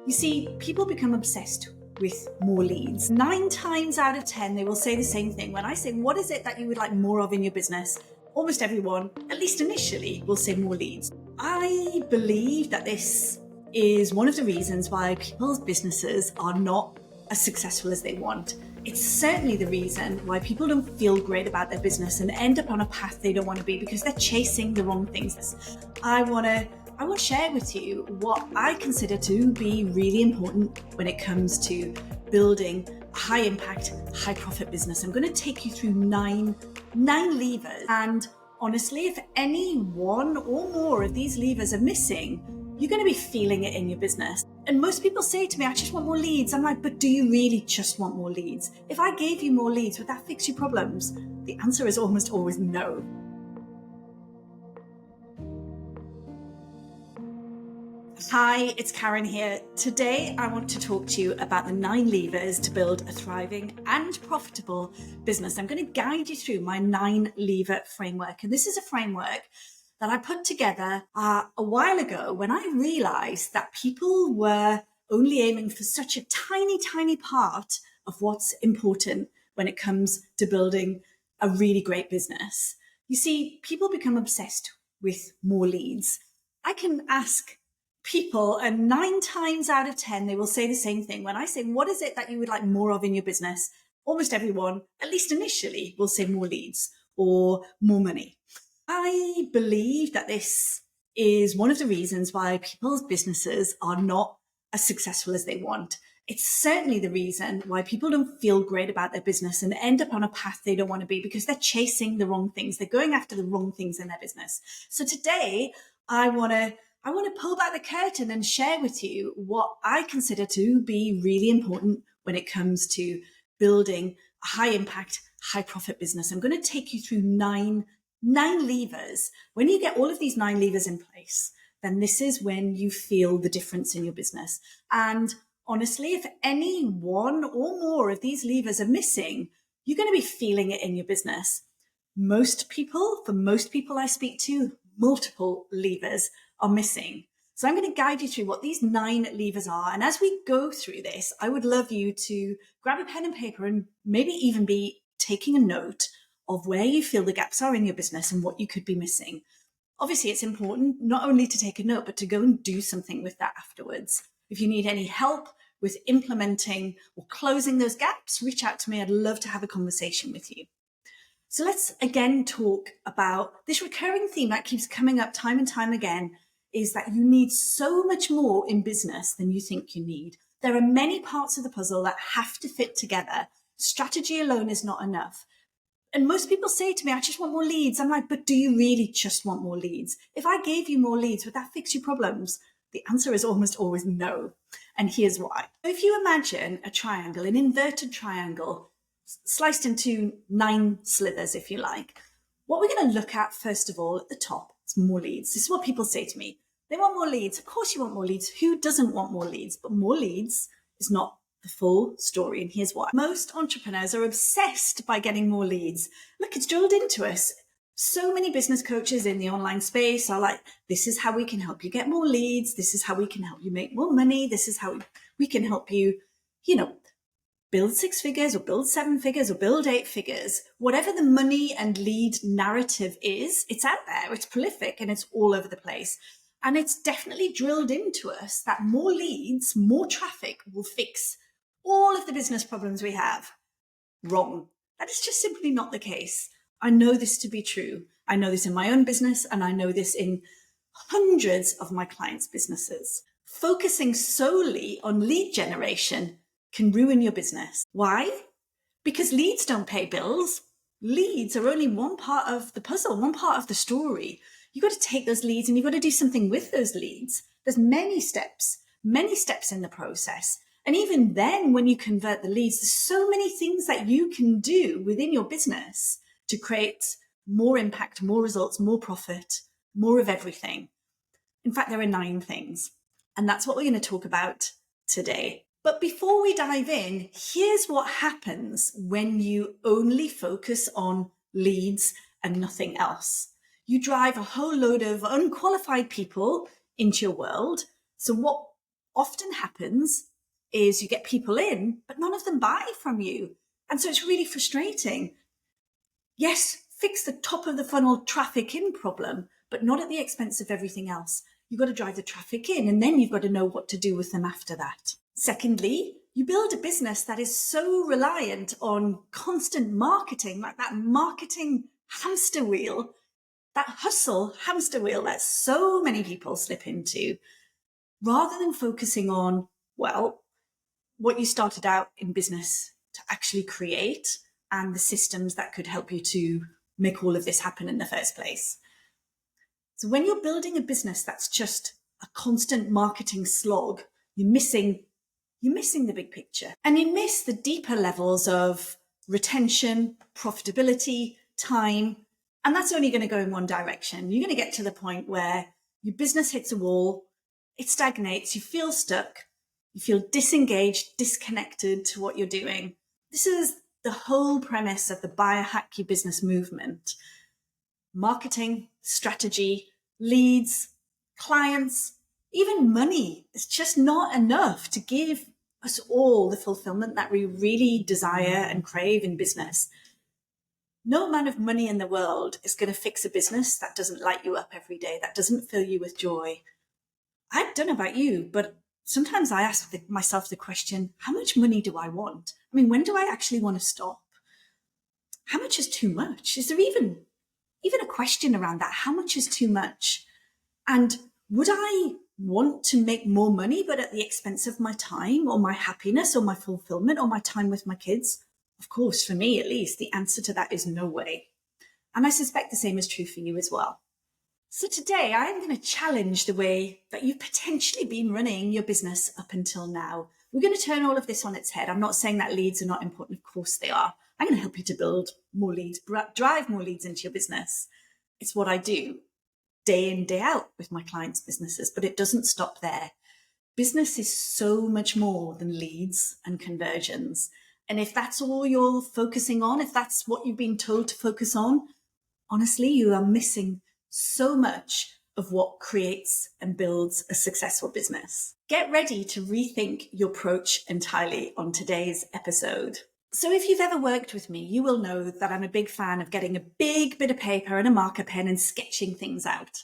You see, people become obsessed with more leads. 9 times out of 10, they will say the same thing. When I say, what is it that you would like more of in your business? Almost everyone, at least initially, will say more leads. I believe that this is one of the reasons why people's businesses are not as successful as they want. It's certainly the reason why people don't feel great about their business and end up on a path they don't want to be because they're chasing the wrong things. I want to share with you what I consider to be really important when it comes to building a high impact, high profit business. I'm going to take you through nine levers. And honestly, if any one or more of these levers are missing, you're going to be feeling it in your business. And most people say to me, I just want more leads. I'm like, but do you really just want more leads? If I gave you more leads, would that fix your problems? The answer is almost always no. Hi, it's Karen here. Today, I want to talk to you about the 9 levers to build a thriving and profitable business. I'm going to guide you through my 9 lever framework. And this is a framework that I put together a while ago when I realized that people were only aiming for such a tiny part of what's important when it comes to building a really great business. You see, people become obsessed with more leads. I can ask people, and 9 times out of 10, they will say the same thing. When I say, what is it that you would like more of in your business? Almost everyone, at least initially, will say more leads or more money. I believe that this is one of the reasons why people's businesses are not as successful as they want. It's certainly the reason why people don't feel great about their business and end up on a path they don't want to be because they're chasing the wrong things. They're going after the wrong things in their business. So today, I want to pull back the curtain and share with you what I consider to be really important when it comes to building a high impact, high profit business. I'm going to take you through nine levers. When you get all of these 9 levers in place, then this is when you feel the difference in your business. And honestly, if any one or more of these levers are missing, you're going to be feeling it in your business. For most people I speak to, multiple levers are missing. So I'm going to guide you through what these 9 levers are. And as we go through this, I would love you to grab a pen and paper and maybe even be taking a note of where you feel the gaps are in your business and what you could be missing. Obviously, it's important not only to take a note, but to go and do something with that afterwards. If you need any help with implementing or closing those gaps, reach out to me. I'd love to have a conversation with you. So let's again talk about this recurring theme that keeps coming up time and time again, is that you need so much more in business than you think you need. There are many parts of the puzzle that have to fit together. Strategy alone is not enough. And most people say to me, I just want more leads. I'm like, but do you really just want more leads? If I gave you more leads, would that fix your problems? The answer is almost always no. And here's why. If you imagine a triangle, an inverted triangle, sliced into 9 slithers, if you like, what we're going to look at, first of all, at the top, is more leads. This is what people say to me. They want more leads. Of course you want more leads. Who doesn't want more leads? But more leads is not the full story, and here's why. Most entrepreneurs are obsessed by getting more leads. Look, it's drilled into us. So many business coaches in the online space are like, this is how we can help you get more leads. This is how we can help you make more money. This is how we can help you, build 6 figures or build 7 figures or build 8 figures. Whatever the money and lead narrative is, it's out there, it's prolific, and it's all over the place. And it's definitely drilled into us that more leads, more traffic will fix all of the business problems we have. Wrong. That is just simply not the case. I know this to be true. I know this in my own business, and I know this in hundreds of my clients' businesses. Focusing solely on lead generation can ruin your business. Why? Because leads don't pay bills. Leads are only one part of the puzzle, one part of the story. You've got to take those leads and you've got to do something with those leads. There's many steps in the process. And even then, when you convert the leads, there's so many things that you can do within your business to create more impact, more results, more profit, more of everything. In fact, there are 9 things. And that's what we're going to talk about today. But before we dive in, here's what happens when you only focus on leads and nothing else. You drive a whole load of unqualified people into your world. So what often happens is you get people in, but none of them buy from you. And so it's really frustrating. Yes, fix the top of the funnel traffic in problem, but not at the expense of everything else. You've got to drive the traffic in, and then you've got to know what to do with them after that. Secondly, you build a business that is so reliant on constant marketing, like that marketing hamster wheel, that hustle hamster wheel that so many people slip into, rather than focusing on, well, what you started out in business to actually create and the systems that could help you to make all of this happen in the first place. So when you're building a business that's just a constant marketing slog, you're missing the big picture, and you miss the deeper levels of retention, profitability, time, and that's only going to go in one direction. You're going to get to the point where your business hits a wall, it stagnates, you feel stuck, you feel disengaged, disconnected to what you're doing. This is the whole premise of the biohack your business movement. Marketing, strategy, leads, clients, even money is just not enough to give us all the fulfillment that we really desire and crave in business. No amount of money in the world is going to fix a business that doesn't light you up every day, that doesn't fill you with joy. I don't know about you, but sometimes I ask myself the question, how much money do I want? I mean, when do I actually want to stop? How much is too much? Is there even a question around that? How much is too much? And would I want to make more money, but at the expense of my time or my happiness or my fulfillment or my time with my kids? Of course, for me at least, the answer to that is no way. And I suspect the same is true for you as well. So today I'm going to challenge the way that you've potentially been running your business up until now. We're going to turn all of this on its head. I'm not saying that leads are not important. Of course they are. I'm going to help you to build more leads, drive more leads into your business. It's what I do day in, day out with my clients' businesses, but it doesn't stop there. Business is so much more than leads and conversions. And if that's all you're focusing on, if that's what you've been told to focus on, honestly, you are missing so much of what creates and builds a successful business. Get ready to rethink your approach entirely on today's episode. So if you've ever worked with me, you will know that I'm a big fan of getting a big bit of paper and a marker pen and sketching things out.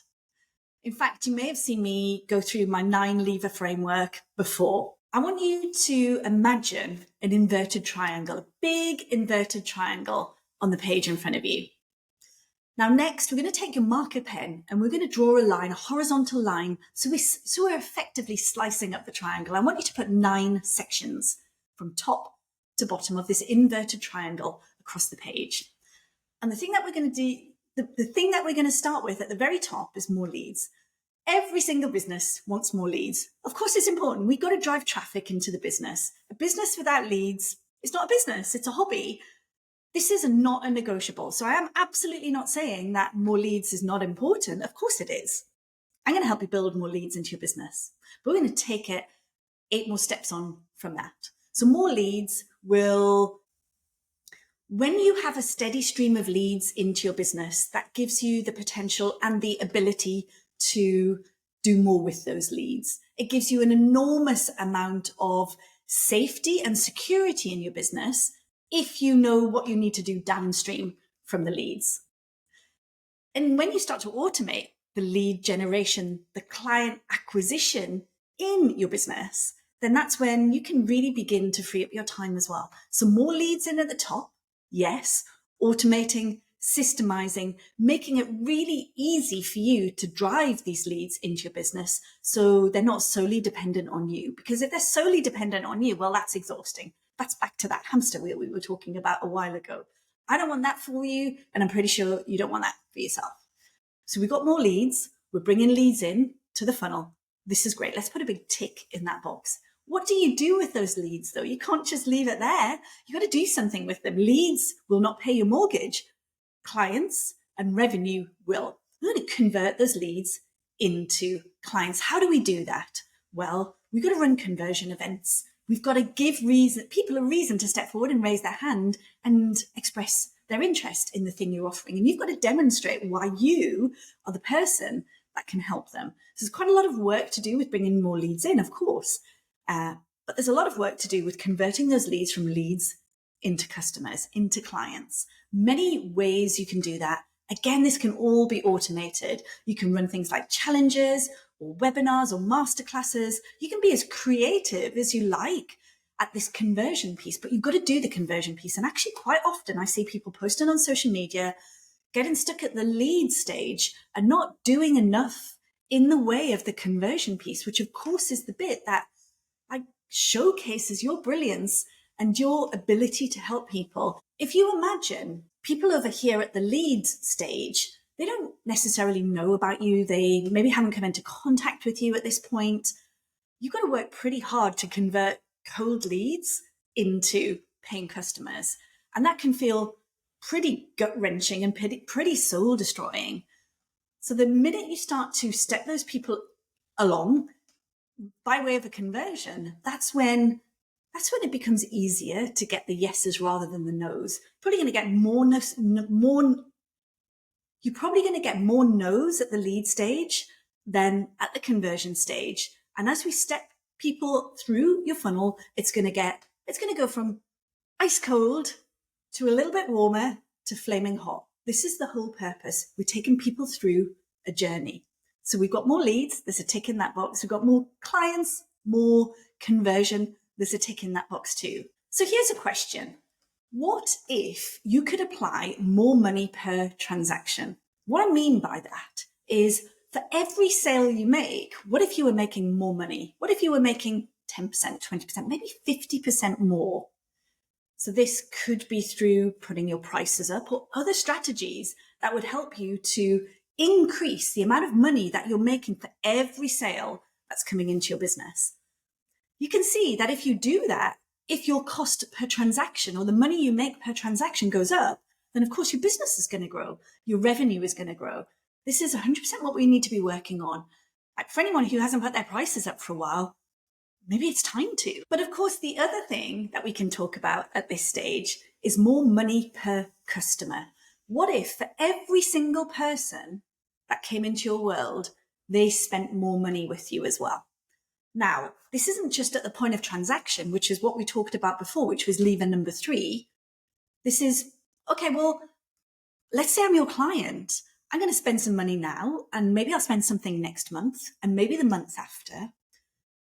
In fact, you may have seen me go through my 9 lever framework before. I want you to imagine an inverted triangle, a big inverted triangle on the page in front of you. Now next, we're going to take your marker pen and we're going to draw a line, a horizontal line, so we're effectively slicing up the triangle. I want you to put 9 sections from top to bottom of this inverted triangle across the page. And the thing that we're going to do, the thing that we're going to start with at the very top is more leads. Every single business wants more leads. Of course, it's important. We've got to drive traffic into the business. A business without leads is not a business, it's a hobby. This is not a negotiable. So I am absolutely not saying that more leads is not important. Of course it is. I'm going to help you build more leads into your business. But we're going to take it 8 more steps on from that. So more leads will, when you have a steady stream of leads into your business, that gives you the potential and the ability to do more with those leads. It gives you an enormous amount of safety and security in your business if you know what you need to do downstream from the leads. And when you start to automate the lead generation, the client acquisition in your business, then that's when you can really begin to free up your time as well. So more leads in at the top, yes, automating, systemizing, making it really easy for you to drive these leads into your business so they're not solely dependent on you. Because if they're solely dependent on you, well, that's exhausting. That's back to that hamster wheel we were talking about a while ago. I don't want that for you, and I'm pretty sure you don't want that for yourself. So we've got more leads. We're bringing leads in to the funnel. This is great. Let's put a big tick in that box. What do you do with those leads, though? You can't just leave it there. You've got to do something with them. Leads will not pay your mortgage. Clients and revenue will. We're going to convert those leads into clients. How do we do that? Well, we've got to run conversion events. We've got to give people a reason to step forward and raise their hand and express their interest in the thing you're offering. And you've got to demonstrate why you are the person that can help them. So there's quite a lot of work to do with bringing more leads in, of course. But there's a lot of work to do with converting those leads from leads into customers, into clients. Many ways you can do that. Again, this can all be automated. You can run things like challenges or webinars or masterclasses. You can be as creative as you like at this conversion piece, but you've got to do the conversion piece. And actually, quite often I see people posting on social media, getting stuck at the lead stage and not doing enough in the way of the conversion piece, which of course is the bit that showcases your brilliance and your ability to help people. If you imagine people over here at the lead stage, they don't necessarily know about you. They maybe haven't come into contact with you at this point. You've got to work pretty hard to convert cold leads into paying customers. And that can feel pretty gut-wrenching and pretty soul-destroying. So the minute you start to step those people along by way of a conversion, that's when it becomes easier to get the yeses rather than the nos. Probably going to get you're probably going to get more no's at the lead stage than at the conversion stage. And as we step people through your funnel, it's going to go from ice cold to a little bit warmer to flaming hot. This is the whole purpose. We're taking people through a journey. So we've got more leads, there's a tick in that box. We've got more clients, more conversion, there's a tick in that box too. So here's a question. What if you could apply more money per transaction? What I mean by that is for every sale you make, what if you were making more money? What if you were making 10%, 20%, maybe 50% more? So this could be through putting your prices up or other strategies that would help you to increase the amount of money that you're making for every sale that's coming into your business. You can see that if you do that, if your cost per transaction or the money you make per transaction goes up, then of course your business is going to grow. Your revenue is going to grow. This is 100% what we need to be working on. Like for anyone who hasn't put their prices up for a while, maybe it's time to. But of course, the other thing that we can talk about at this stage is more money per customer. What if for every single person that came into your world, they spent more money with you as well? Now, this isn't just at the point of transaction, which is what we talked about before, which was lever number 3. This is, okay, well, let's say I'm your client. I'm going to spend some money now, and maybe I'll spend something next month, and maybe the month after.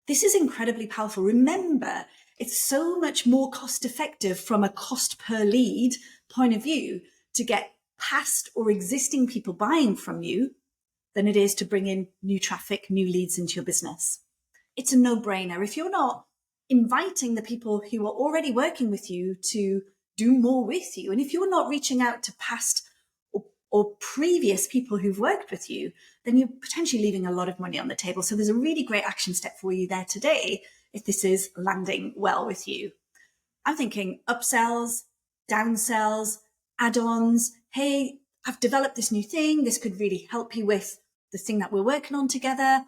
This is incredibly powerful. Remember, it's so much more cost effective from a cost per lead point of view to get past or existing people buying from you than it is to bring in new traffic, new leads into your business. It's a no-brainer. If you're not inviting the people who are already working with you to do more with you, and if you're not reaching out to past or previous people who've worked with you, then you're potentially leaving a lot of money on the table. So there's a really great action step for you there today if this is landing well with you. I'm thinking upsells, downsells, add-ons. Hey, I've developed this new thing. This could really help you with the thing that we're working on together.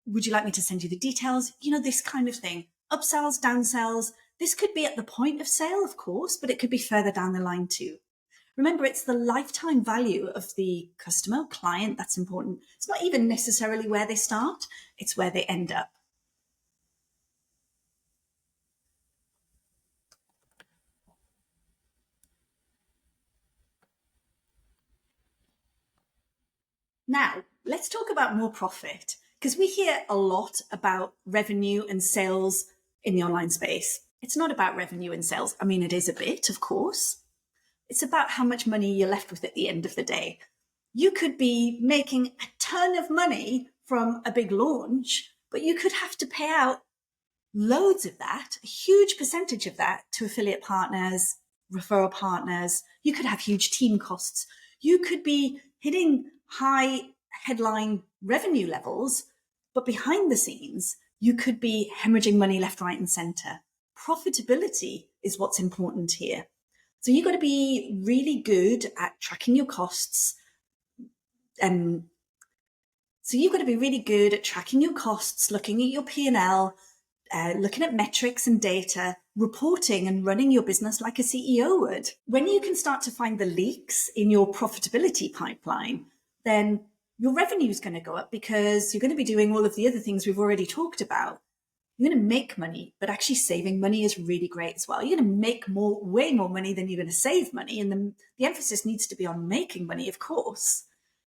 Would you like me to send you the details? You know, this kind of thing. Upsells, downsells. This could be at the point of sale, of course, but it could be further down the line too. Remember, it's the lifetime value of the customer, client, that's important. It's not even necessarily where they start, it's where they end up. Now, let's talk about more profit, because we hear a lot about revenue and sales in the online space. It's not about revenue and sales. I mean, it is a bit, of course. It's about how much money you're left with at the end of the day. You could be making a ton of money from a big launch, but you could have to pay out loads of that, a huge percentage of that, to affiliate partners, referral partners. You could have huge team costs. You could be hitting high headline revenue levels, but behind the scenes, you could be hemorrhaging money left, right, and center. Profitability is what's important here. So you've got to be really good at tracking your costs. So you've got to be really good at tracking your costs, looking at your P&L, looking at metrics and data, reporting and running your business like a CEO would. When you can start to find the leaks in your profitability pipeline, then your revenue is going to go up because you're going to be doing all of the other things we've already talked about. You're going to make money, but actually saving money is really great as well. You're going to make way more money than you're going to save money. And the emphasis needs to be on making money, of course,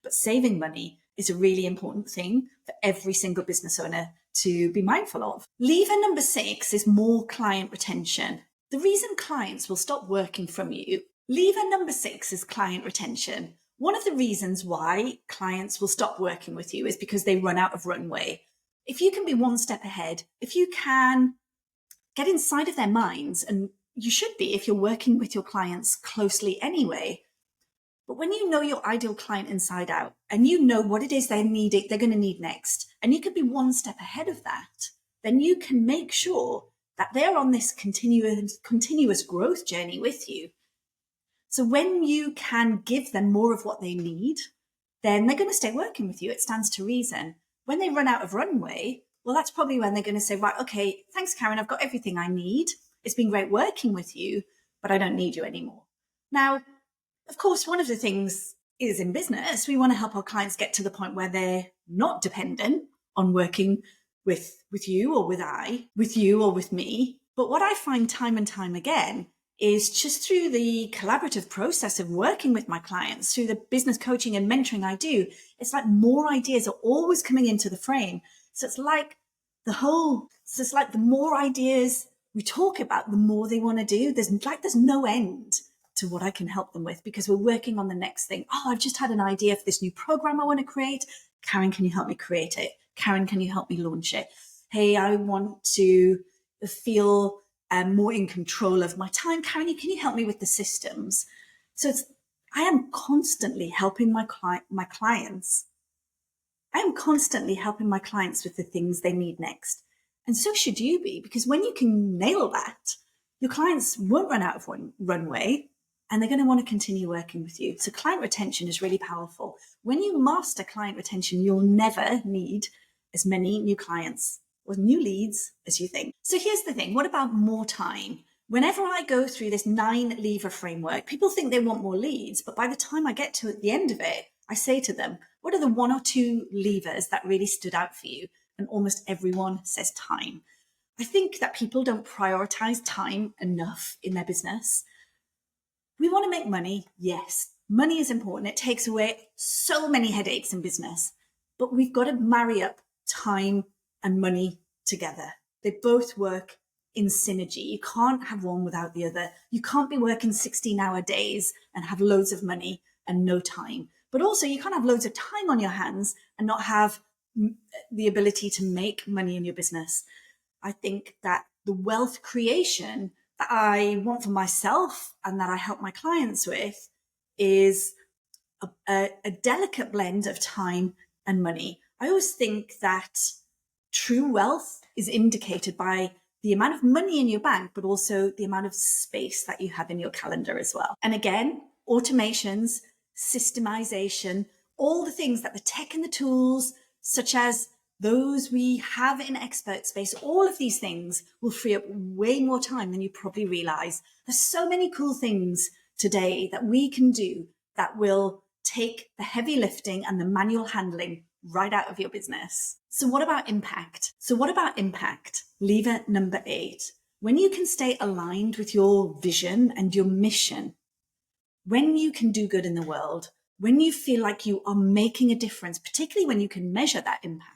but saving money is a really important thing for every single business owner to be mindful of. Lever number 6 is more client retention. The reason clients will stop working from you, lever number 6 is client retention. One of the reasons why clients will stop working with you is because they run out of runway. If you can be one step ahead, if you can get inside of their minds, and you should be if you're working with your clients closely anyway, but when you know your ideal client inside out and you know what it is they're going to need next, and you can be one step ahead of that, then you can make sure that they're on this continuous growth journey with you. So when you can give them more of what they need, then they're going to stay working with you. It stands to reason. When they run out of runway, well, that's probably when they're going to say, right, okay, thanks, Karen, I've got everything I need. It's been great working with you, but I don't need you anymore. Now, of course, one of the things is in business, we want to help our clients get to the point where they're not dependent on working with you or with me. But what I find time and time again is just through the collaborative process of working with my clients, through the business coaching and mentoring I do, it's like more ideas are always coming into the frame. So it's like the more ideas we talk about, the more they want to do. There's no end to what I can help them with, because we're working on the next thing. Oh, I've just had an idea for this new program I want to create. Karen, can you help me create it? Karen, can you help me launch it? Hey, I want to feel more in control of my time. Karen, can you help me with the systems? So I am constantly helping my clients. I am constantly helping my clients with the things they need next. And so should you be, because when you can nail that, your clients won't run out of runway, and they're going to want to continue working with you. So client retention is really powerful. When you master client retention, you'll never need as many new clients or new leads as you think. So here's the thing. What about more time? Whenever I go through this 9 lever framework, people think they want more leads, but by the time I get to the end of it, I say to them, what are the 1 or 2 levers that really stood out for you? And almost everyone says time. I think that people don't prioritize time enough in their business. We want to make money. Yes, money is important. It takes away so many headaches in business, but we've got to marry up time and money together. They both work in synergy. You can't have one without the other. You can't be working 16-hour days and have loads of money and no time. But also you can't have loads of time on your hands and not have the ability to make money in your business. I think that the wealth creation that I want for myself and that I help my clients with is a delicate blend of time and money. I always think that true wealth is indicated by the amount of money in your bank, but also the amount of space that you have in your calendar as well. And again, automations, systemization, all the things that the tech and the tools, such as those we have in expert space, all of these things will free up way more time than you probably realize. There's so many cool things today that we can do that will take the heavy lifting and the manual handling right out of your business. So what about impact? Lever number 8. When you can stay aligned with your vision and your mission, when you can do good in the world, when you feel like you are making a difference, particularly when you can measure that impact,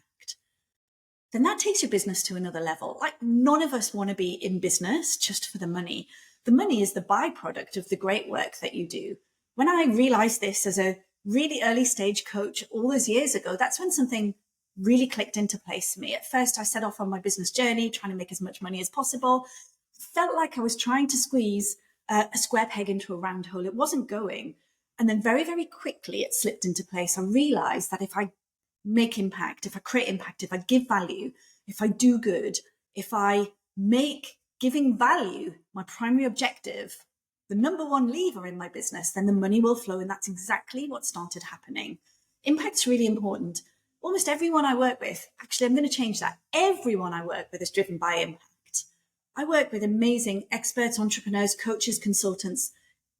then that takes your business to another level. Like, none of us want to be in business just for the money. The money is the byproduct of the great work that you do. When I realized this as a really early stage coach all those years ago, that's when something really clicked into place for me. At first, I set off on my business journey, trying to make as much money as possible. Felt like I was trying to squeeze a square peg into a round hole. It wasn't going. And then very, very quickly, it slipped into place. I realized that if I make impact, if I create impact, if I give value, if I do good, if I make giving value my primary objective, the number 1 lever in my business, then the money will flow. And that's exactly what started happening. Impact's really important. Almost everyone I work with, actually, I'm going to change that. Everyone I work with is driven by impact. I work with amazing experts, entrepreneurs, coaches, consultants.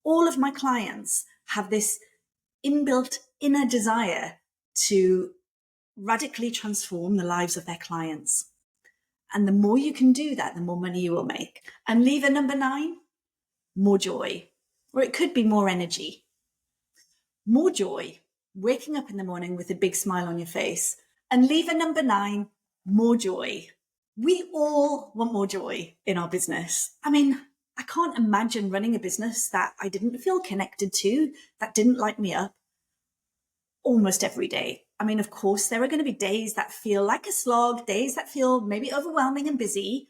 All of my clients have this inbuilt inner desire to radically transform the lives of their clients. And the more you can do that, the more money you will make. And lever number 9, more joy. Or it could be more energy. More joy, waking up in the morning with a big smile on your face. And lever number 9, more joy. We all want more joy in our business. I mean, I can't imagine running a business that I didn't feel connected to, that didn't light me up almost every day. I mean, of course, there are going to be days that feel like a slog, days that feel maybe overwhelming and busy.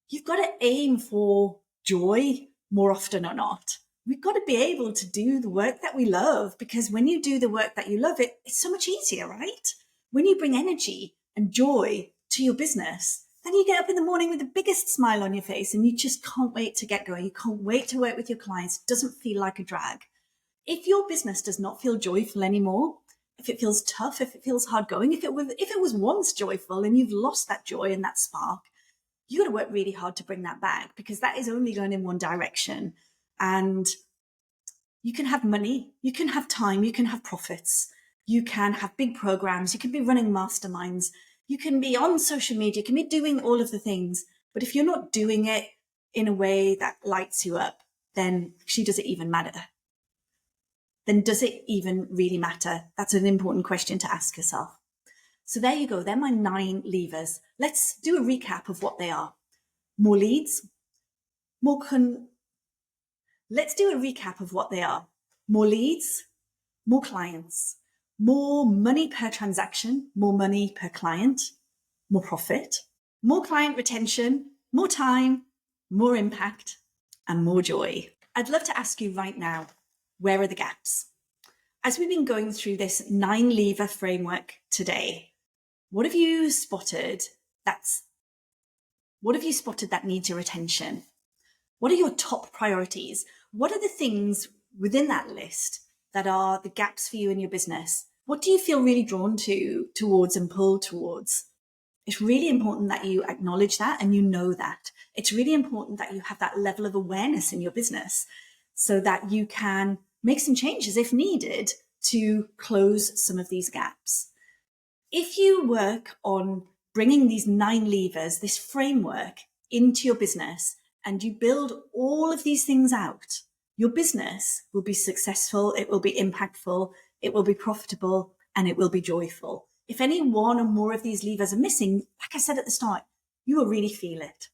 You've got to aim for joy more often or not. We've got to be able to do the work that we love, because when you do the work that you love, it's so much easier, right? When you bring energy and joy to your business, then you get up in the morning with the biggest smile on your face and you just can't wait to get going. You can't wait to work with your clients. It doesn't feel like a drag. If your business does not feel joyful anymore, if it feels tough, if it feels hard going, if it was once joyful and you've lost that joy and that spark, you got to work really hard to bring that back, because that is only going in one direction. And you can have money, you can have time, you can have profits, you can have big programs, you can be running masterminds, you can be on social media, you can be doing all of the things. But if you're not doing it in a way that lights you up, then actually, does it even matter? Then does it even really matter? That's an important question to ask yourself. So there you go. They're my 9 levers. Let's do a recap of what they are. More leads, Let's do a recap of what they are. More leads, more clients, more money per transaction, more money per client, more profit, more client retention, more time, more impact, and more joy. I'd love to ask you right now, where are the gaps? As we've been going through this 9 lever framework today, what have you spotted that needs your attention? What are your top priorities? What are the things within that list that are the gaps for you in your business? What do you feel really drawn towards and pulled towards? It's really important that you acknowledge that and you know that. It's really important that you have that level of awareness in your business so that you can make some changes if needed to close some of these gaps. If you work on bringing these 9 levers, this framework into your business, and you build all of these things out, your business will be successful, it will be impactful, it will be profitable, and it will be joyful. If any one or more of these levers are missing, like I said at the start, you will really feel it.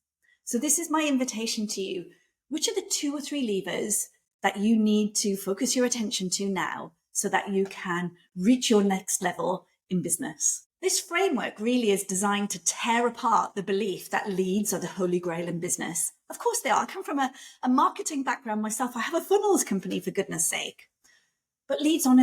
So this is my invitation to you. Which are the 2 or 3 levers that you need to focus your attention to now so that you can reach your next level in business? This framework really is designed to tear apart the belief that leads are the holy grail in business. Of course they are. I come from a marketing background myself. I have a funnels company, for goodness sake. But leads on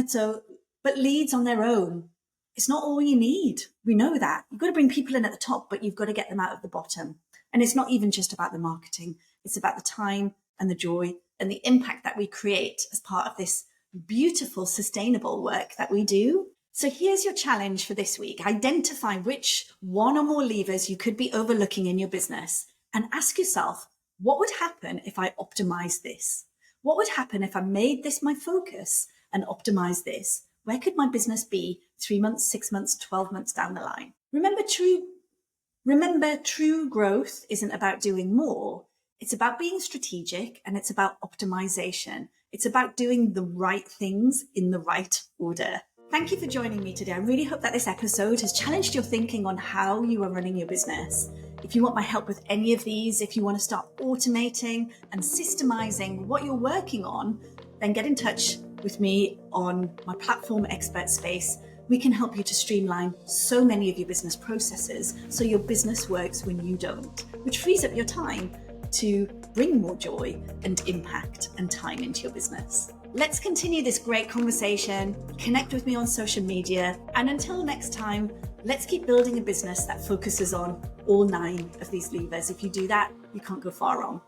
their own, it's not all you need. We know that. You've got to bring people in at the top, but you've got to get them out of the bottom. And it's not even just about the marketing. It's about the time and the joy and the impact that we create as part of this beautiful, sustainable work that we do. So here's your challenge for this week. Identify which 1 or more levers you could be overlooking in your business and ask yourself, what would happen if I optimize this? What would happen if I made this my focus and optimize this? Where could my business be 3 months, 6 months, 12 months down the line? Remember, true growth isn't about doing more. It's about being strategic, and it's about optimization. It's about doing the right things in the right order. Thank you for joining me today. I really hope that this episode has challenged your thinking on how you are running your business. If you want my help with any of these, if you want to start automating and systemizing what you're working on, then get in touch with me on my platform Expert Space. We can help you to streamline so many of your business processes so your business works when you don't, which frees up your time to bring more joy and impact and time into your business. Let's continue this great conversation. Connect with me on social media. And until next time, let's keep building a business that focuses on all 9 of these levers. If you do that, you can't go far wrong.